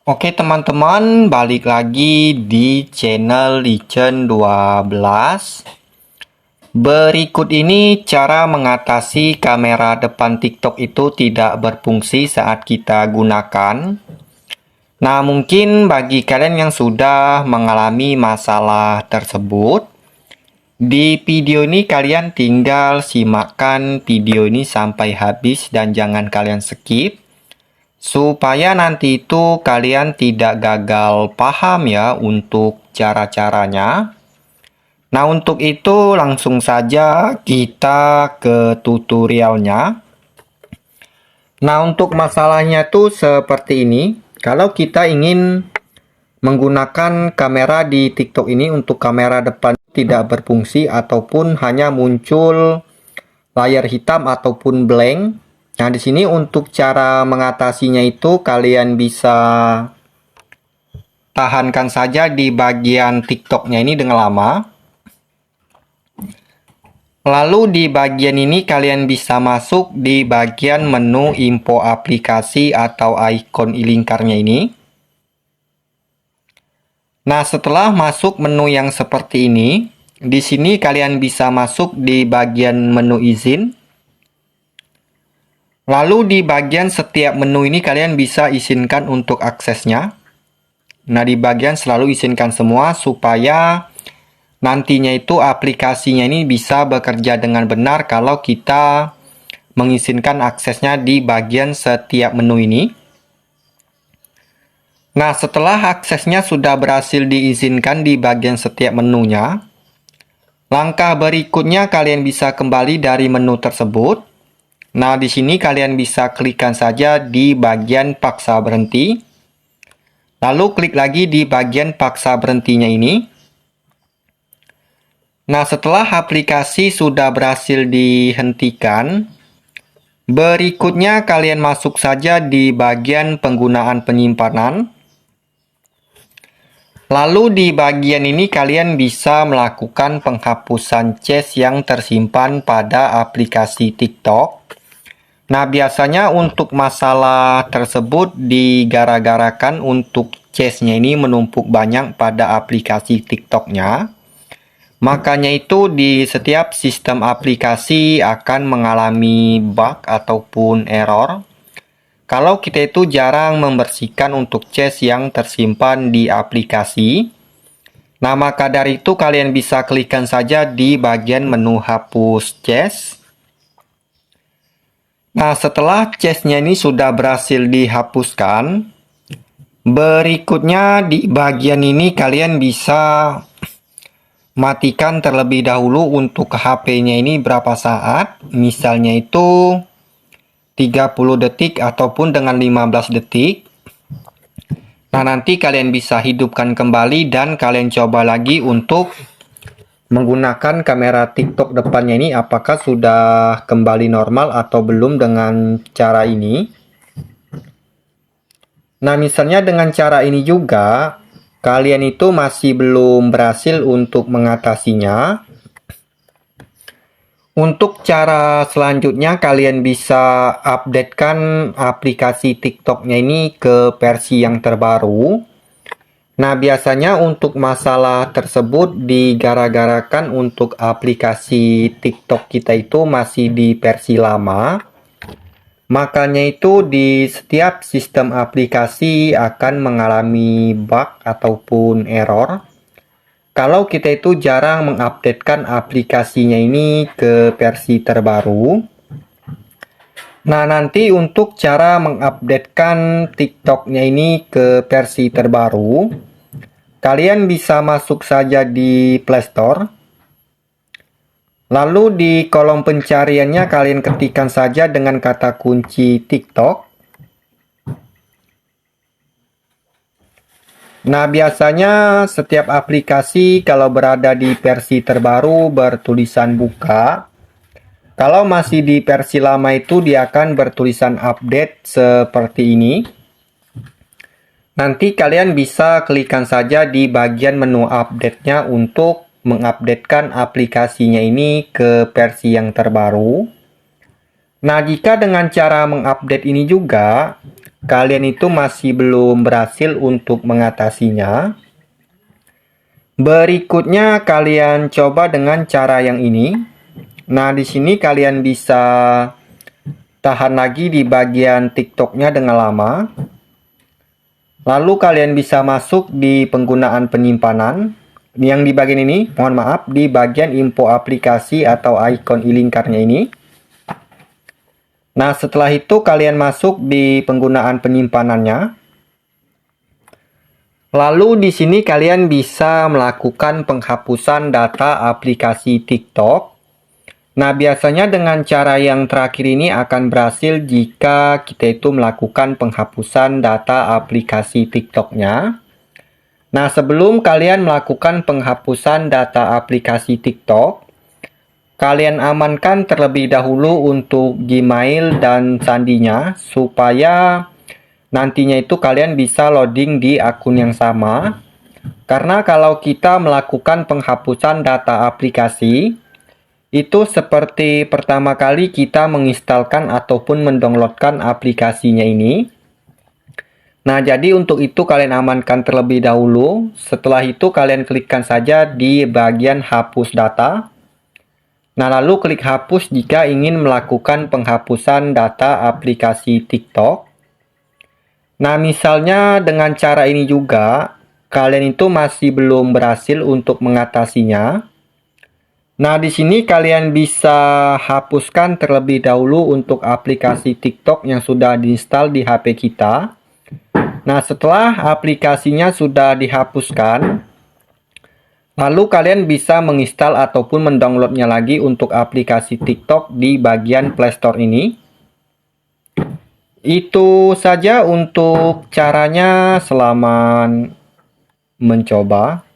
Oke teman-teman, balik lagi di channel Licen 12. Berikut ini cara mengatasi kamera depan TikTok itu tidak berfungsi saat kita gunakan. Nah, mungkin bagi kalian yang sudah mengalami masalah tersebut, di video ini kalian tinggal simakkan video ini sampai habis dan jangan kalian skip. Supaya nanti itu kalian tidak gagal paham ya untuk cara-caranya. Nah, untuk itu langsung saja kita ke tutorialnya. Nah, untuk masalahnya tuh seperti ini. Kalau kita ingin menggunakan kamera di TikTok ini untuk kamera depan tidak berfungsi ataupun hanya muncul layar hitam ataupun blank. Nah, di sini untuk cara mengatasinya itu kalian bisa tahankan saja di bagian TikTok-nya ini dengan lama. Lalu di bagian ini kalian bisa masuk di bagian menu info aplikasi atau ikon lingkarnya ini. Nah, setelah masuk menu yang seperti ini, di sini kalian bisa masuk di bagian menu izin. Lalu di bagian setiap menu ini kalian bisa izinkan untuk aksesnya. Nah, di bagian selalu izinkan semua supaya nantinya itu aplikasinya ini bisa bekerja dengan benar kalau kita mengizinkan aksesnya di bagian setiap menu ini. Nah, setelah aksesnya sudah berhasil diizinkan di bagian setiap menunya, langkah berikutnya kalian bisa kembali dari menu tersebut. Nah, di sini kalian bisa klikkan saja di bagian paksa berhenti. Lalu klik lagi di bagian paksa berhentinya ini. Nah, setelah aplikasi sudah berhasil dihentikan, berikutnya kalian masuk saja di bagian penggunaan penyimpanan. Lalu di bagian ini kalian bisa melakukan penghapusan cache yang tersimpan pada aplikasi TikTok. Nah, biasanya untuk masalah tersebut digara-garakan untuk cache-nya ini menumpuk banyak pada aplikasi TikTok-nya. Makanya itu di setiap sistem aplikasi akan mengalami bug ataupun error. Kalau kita itu jarang membersihkan untuk cache yang tersimpan di aplikasi. Nah, maka dari itu kalian bisa klikkan saja di bagian menu hapus cache. Nah, setelah cache-nya ini sudah berhasil dihapuskan, berikutnya di bagian ini kalian bisa matikan terlebih dahulu untuk HP-nya ini berapa saat. Misalnya itu 30 detik ataupun dengan 15 detik. Nah, nanti kalian bisa hidupkan kembali dan kalian coba lagi untuk menggunakan kamera TikTok depannya ini apakah sudah kembali normal atau belum dengan cara ini. Nah, misalnya dengan cara ini juga kalian itu masih belum berhasil untuk mengatasinya. Untuk cara selanjutnya kalian bisa updatekan aplikasi TikTok-nya ini ke versi yang terbaru. Nah, biasanya untuk masalah tersebut digara-garakan untuk aplikasi TikTok kita itu masih di versi lama. Makanya itu di setiap sistem aplikasi akan mengalami bug ataupun error. Kalau kita itu jarang mengupdatekan aplikasinya ini ke versi terbaru. Nah, nanti untuk cara mengupdatekan TikTok-nya ini ke versi terbaru, kalian bisa masuk saja di Play Store. Lalu di kolom pencariannya kalian ketikkan saja dengan kata kunci TikTok. Nah, biasanya setiap aplikasi kalau berada di versi terbaru bertulisan buka. Kalau masih di versi lama itu dia akan bertulisan update seperti ini. Nanti kalian bisa klikkan saja di bagian menu update-nya untuk mengupdatekan aplikasinya ini ke versi yang terbaru. Nah, jika dengan cara mengupdate ini juga, kalian itu masih belum berhasil untuk mengatasinya, berikutnya kalian coba dengan cara yang ini. Nah, di sini kalian bisa tahan lagi di bagian TikTok-nya dengan lama. Lalu kalian bisa masuk di penggunaan penyimpanan. Yang di bagian ini, mohon maaf, di bagian info aplikasi atau ikon i-lingkarnya ini. Nah, setelah itu kalian masuk di penggunaan penyimpanannya. Lalu di sini kalian bisa melakukan penghapusan data aplikasi TikTok. Nah, biasanya dengan cara yang terakhir ini akan berhasil jika kita itu melakukan penghapusan data aplikasi TikTok-nya. Nah, sebelum kalian melakukan penghapusan data aplikasi TikTok, kalian amankan terlebih dahulu untuk Gmail dan sandinya supaya nantinya itu kalian bisa loading di akun yang sama. Karena kalau kita melakukan penghapusan data aplikasi, itu seperti pertama kali kita menginstalkan ataupun mendownloadkan aplikasinya ini. Nah, jadi untuk itu kalian amankan terlebih dahulu. Setelah itu kalian klikkan saja di bagian hapus data. Nah, lalu klik hapus jika ingin melakukan penghapusan data aplikasi TikTok. Nah, misalnya dengan cara ini juga, kalian itu masih belum berhasil untuk mengatasinya. Nah, di sini kalian bisa hapuskan terlebih dahulu untuk aplikasi TikTok yang sudah diinstal di HP kita. Nah, setelah aplikasinya sudah dihapuskan, lalu kalian bisa menginstal ataupun mendownloadnya lagi untuk aplikasi TikTok di bagian Play Store ini. Itu saja untuk caranya, selamat mencoba.